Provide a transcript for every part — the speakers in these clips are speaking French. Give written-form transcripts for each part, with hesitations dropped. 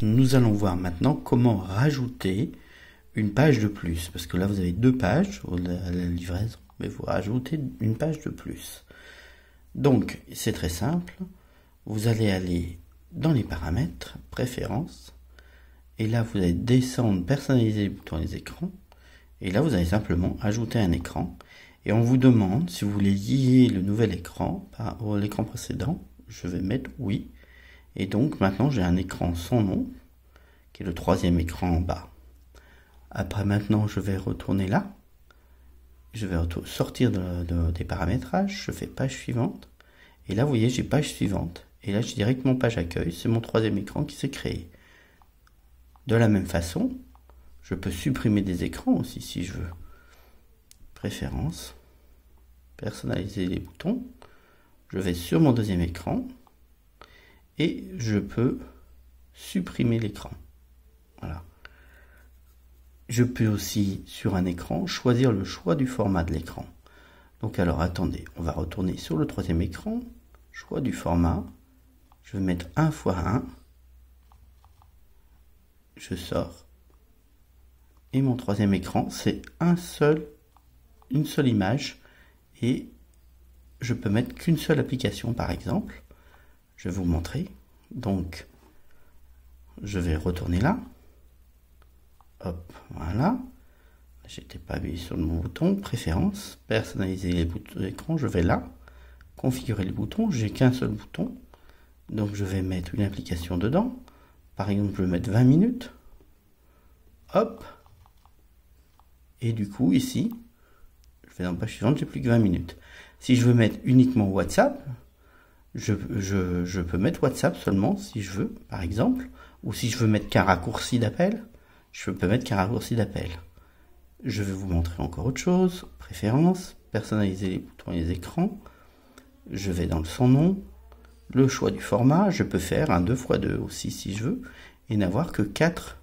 nous allons voir maintenant comment rajouter une page de plus. Parce que là, vous avez 2 pages à la livraison, mais vous rajoutez une page de plus. Donc, c'est très simple. Vous allez aller dans les paramètres, préférences, et là, vous allez descendre, personnaliser les boutons et les écrans, et là, vous allez simplement ajouter un écran, et on vous demande si vous voulez lier le nouvel écran à l'écran précédent. Je vais mettre oui, et donc maintenant j'ai un écran sans nom, qui est le 3e écran en bas. Après maintenant, je vais retourner là, je vais sortir des paramétrages, je fais page suivante, et là, vous voyez, j'ai page suivante, et là, j'ai directement page accueil, c'est mon 3e écran qui s'est créé. De la même façon, je peux supprimer des écrans aussi si je veux. Préférences, personnaliser les boutons, je vais sur mon 2e écran et je peux supprimer l'écran. Voilà. Je peux aussi, sur un écran, choisir le choix du format de l'écran. Donc alors, attendez, on va retourner sur le 3e écran, choix du format, je vais mettre 1 x 1, je sors, et mon 3e écran, c'est une seule image, et je peux mettre qu'une seule application par exemple. Je vais vous montrer. Donc, je vais retourner là. Hop, voilà. J'étais pas appuyé sur mon bouton. Préférences, personnaliser les boutons d'écran. Je vais là. Configurer les boutons. J'ai qu'un seul bouton. Donc, je vais mettre une application dedans. Par exemple, je vais mettre 20 minutes. Hop. Et du coup, ici, je vais dans la page suivante, j'ai plus que 20 minutes. Si je veux mettre uniquement WhatsApp, je peux mettre WhatsApp seulement si je veux, par exemple. Ou si je veux mettre qu'un raccourci d'appel, je peux mettre qu'un raccourci d'appel. Je vais vous montrer encore autre chose. Préférences, personnaliser les boutons et les écrans. Je vais dans le sans nom. Le choix du format, je peux faire un 2x2 aussi si je veux. Et n'avoir que 4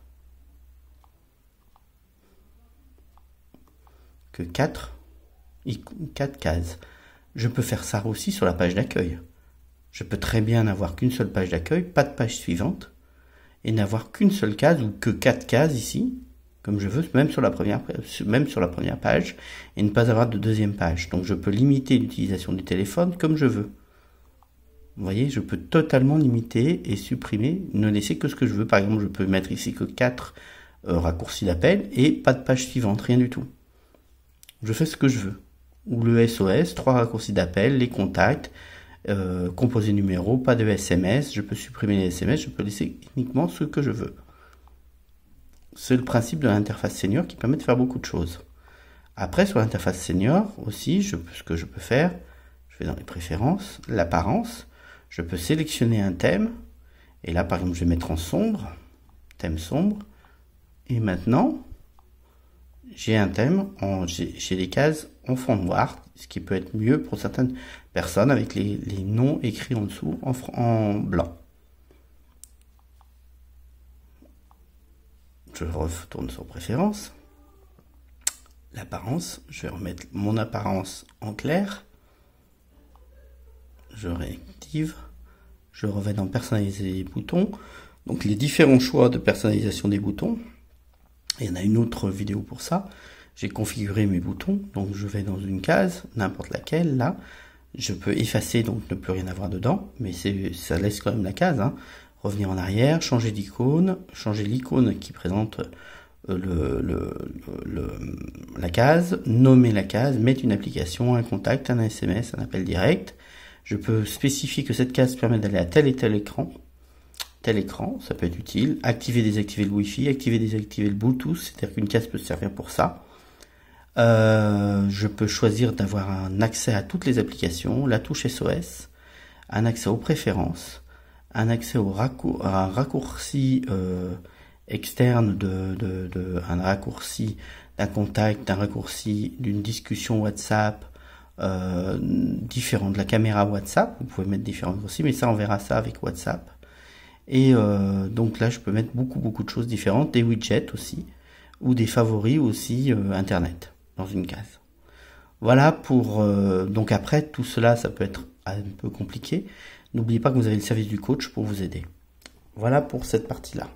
cases. Je peux faire ça aussi sur la page d'accueil. Je peux très bien n'avoir qu'une seule page d'accueil, pas de page suivante, et n'avoir qu'une seule case ou que 4 cases ici, comme je veux, même sur la première page, et ne pas avoir de 2e page. Donc je peux limiter l'utilisation du téléphone comme je veux. Vous voyez, je peux totalement limiter et supprimer, ne laisser que ce que je veux. Par exemple, je peux mettre ici que 4 raccourcis d'appel et pas de page suivante, rien du tout. Je fais ce que je veux. Ou le SOS, 3 raccourcis d'appel, les contacts, composer numéro, pas de SMS, je peux supprimer les SMS, je peux laisser uniquement ce que je veux. C'est le principe de l'interface senior qui permet de faire beaucoup de choses. Après, sur l'interface senior aussi, ce que je peux faire, je vais dans les préférences, l'apparence, je peux sélectionner un thème, et là par exemple je vais mettre en sombre, thème sombre, et maintenant, j'ai un thème, j'ai les cases en fond noir, ce qui peut être mieux pour certaines personnes avec les noms écrits en dessous en blanc. Je retourne sur préférences. L'apparence, je vais remettre mon apparence en clair. Je réactive. Je reviens dans personnaliser les boutons. Donc les différents choix de personnalisation des boutons. Il y en a une autre vidéo pour ça. J'ai configuré mes boutons, donc je vais dans une case, n'importe laquelle, là. Je peux effacer, donc ne plus rien avoir dedans, mais ça laisse quand même la case. Hein. Revenir en arrière, changer d'icône, changer l'icône qui présente la case, nommer la case, mettre une application, un contact, un SMS, un appel direct. Je peux spécifier que cette case permet d'aller à tel et tel écran. Tel écran, ça peut être utile. Activer, désactiver le Wi-Fi, activer, désactiver le Bluetooth, c'est-à-dire qu'une case peut servir pour ça. Je peux choisir d'avoir un accès à toutes les applications, la touche SOS, un accès aux préférences, un accès à un raccourci externe un raccourci d'un contact, d'un raccourci d'une discussion WhatsApp, différent de la caméra WhatsApp. Vous pouvez mettre différents raccourcis, mais ça on verra ça avec WhatsApp. Et donc là je peux mettre beaucoup de choses différentes, des widgets aussi, ou des favoris aussi internet dans une case. Voilà pour donc après tout cela, ça peut être un peu compliqué. N'oubliez pas que vous avez le service du coach pour vous aider. Voilà pour cette partie-là.